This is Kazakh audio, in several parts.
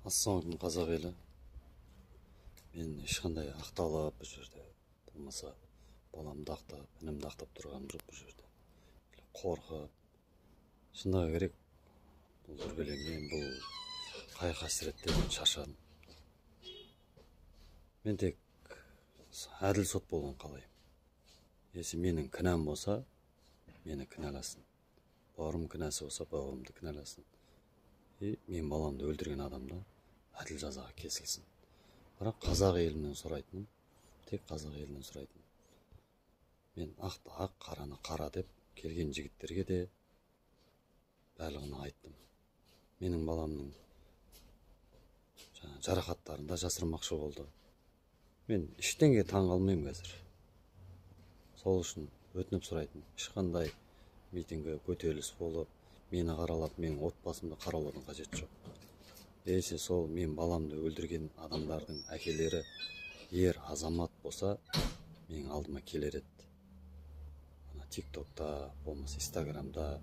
Ассалаумағалейкум қазақ елі. Мен ешқандай ақталып бұл жерде болмаса баламды ақтап, інімді ақтап тұрғаным жоқ бұл жерде. Қорқып, шындығы керек бұл дүрбелеңнен, бұл қайғы-қасіреттен шаршадым. Мен тек әділ сот болуын қалаймын. Если менің кінәм болса, мені кінәласын. Бауырым кінәсі болса, бауырымды кінәласын. Мен баламды өлтірген адамды әділ жазаға кесілсін. Бірақ қазақ елінен сұрайтыным, тек қазақ елінен сұрайтыным. Мен ақты ақ, қараны қара деп келген жігіттерге де барлығына айттым. Менің баламның жарақаттарын да жасырмақшы болды. Мен ештеңеге таң қалмаймын қазір. Сол үшін өтініп сұрайтын, ешқандай митингі көтеріліс болып, мені қаралап, менің отбасымды қараудың қажеті жоқ. Если сол мен баламды өлтірген адамдардың әкелері ер азамат болса, менің алдыма келер еді. Тиктокта, болмаса Инстаграмда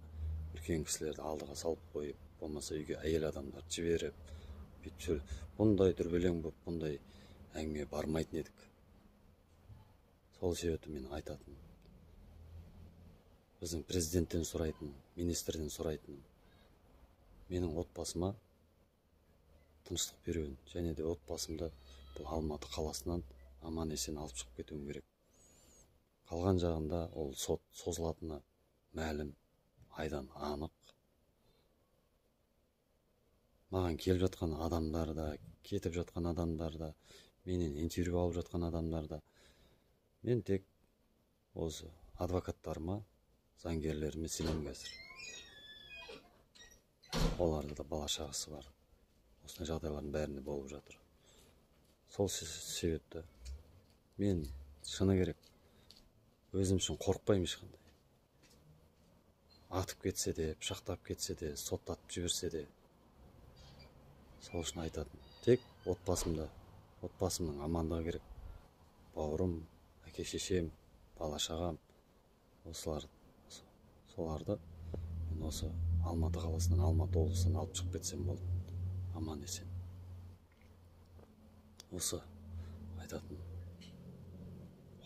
үлкен кісілерді алдыға салып қойып, болмаса үйге әйел адамдар жіберіп, бұндай дүрбелең болып, бұндай әңгіме бармайтын едік. Сол себепті мен айтатын. Біздің президенттен сұрайтын, министрден сұрайтын, менің отбасыма тыныштық беруін, және де отбасымды бұл Алматы қаласынан аман есен алып шығып кетуім керек. Қалған жағында ол сот созылатыны мәлім, айдан анық. Маған келіп жатқан адамдар да, кетіп жатқан адамдар да, менен интервью алып жатқан адамдар да, мен тек осы адвокаттарыма, заңгерлеріме сенемін қазір. Оларда да бала шағасы бар. Осындай жағдайлардың бәрінде болып жатыр. Сол себепті мен шыны керек өзім үшін қорықпаймын ешқандай. Атып кетсе де, пышақтап кетсе де, соттатып жіберсе де, сол үшін айтатын. Тек отбасымның амандығы керек. Бауырым, әке-шешем, бала-шағам, соларды мен осы Алматы қаласынан, Алматы облысынан алып шығып кетсем болды. Аман есен. Осы айтатын.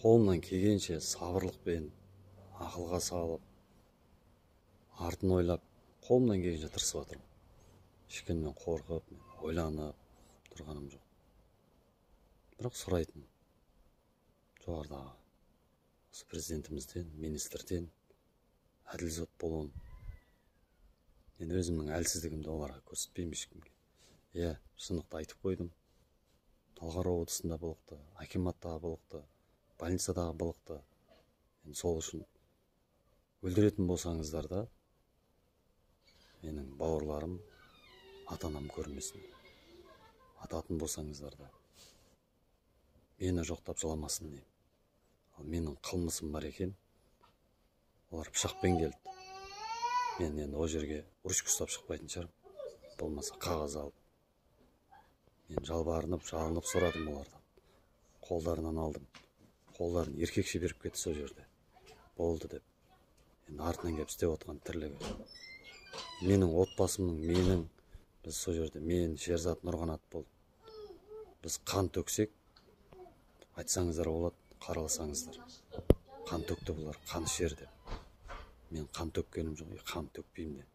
Қолымнан келгенше сабырлықпен, ақылға салып, артын ойлап, қолымнан келгенше тырысып жатырмын. Ешкімнен қорқып, ойланып тұрғаным жоқ. Бірақ сұрайтын. Жоғарыдағы осы президентімізден, министрден әділ сот болуын. Мен өзімнің әлсіздігімді оларға көрсетпеймін ешкімге. Шындықты айтып қойдым. Талғар облысында былықты, акиматтағы былықты, больницадағы былықты. Сол үшін өлдіретін болсаңыздар да, менің бауырларым, ата-анам көрмесін. Ататын болсаңыздар да, мені жоқтап жыламасын деймін. Ал менің қылмысым бар екен, олар пышақпен келді. Мен енді о жерге ручка ұстап шықпайтын шығармын. Болмаса қағаз алып. Мен жалбарынып, жалынып сұрадым олардан. Қолдарынан алдым. Қолдарын еркекше беріп кетті сол жерде. Болды деп. Енді артынан келіп істеп отқан тірлігі. Менің отбасымның, біз сол жерде, мен Шерзат Нұрғанат болды. Біз қан төксек, айтсаңыздар болады, қараласаңыздар. Қан төкті бұлар, қан ішер деп. Мен қан төккенім жоқ, қан төкпеймін де.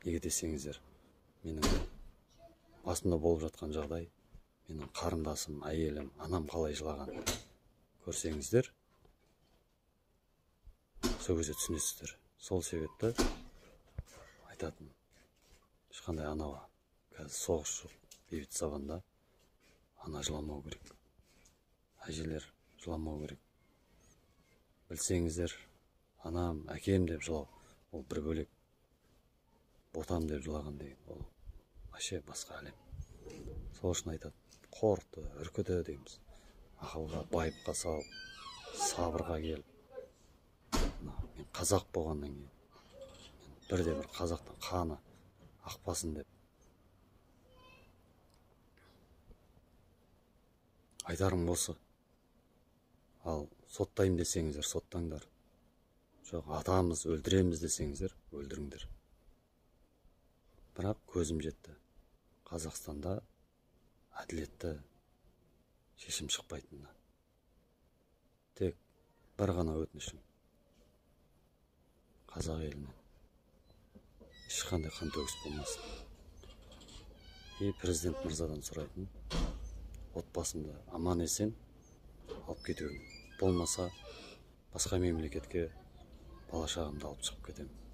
Неге десеңіздер, менің басымда болып жатқан жағдай, менің қарындасым, әйелім, анам қалай жылаған көрсеңіздер, сол кезде түсінесіздер. Сол себепті айтатын. Ешқандай анауға, қазір соғыс жоқ, бейбіт заманда ана жыламау керек. Әжелер жыламау керек. Білсеңіздер, анам, әкем деп жылау, ол бір бөлек. Ботам деп жылаған деген, ол вообще басқа әлем. Сол үшін айтады, қорқты, үркіді дейміз. Ақылға, байыпқа салып, сабырға келіп. Мен қазақ болғаннан кейін, бірде-бір қазақтың қаны ақпасын деп. Айтарым болса, ал соттайым десеңіздер, соттаңдар. Жоқ, атамыз өлтіреміз десеңіздер, өлдіріңдер. Бірақ көзім жетті. Қазақстанда әділетті шешім шықпайтынына. Тек бір ғана өтінішім. Қазақ еліне ешқандай қан төгіс болмасын. Президент мырзадан сұрайтын, отбасымды аман есен алып кетуім. Болмаса, басқа мемлекетке бала шағамды алып шығып кетемін.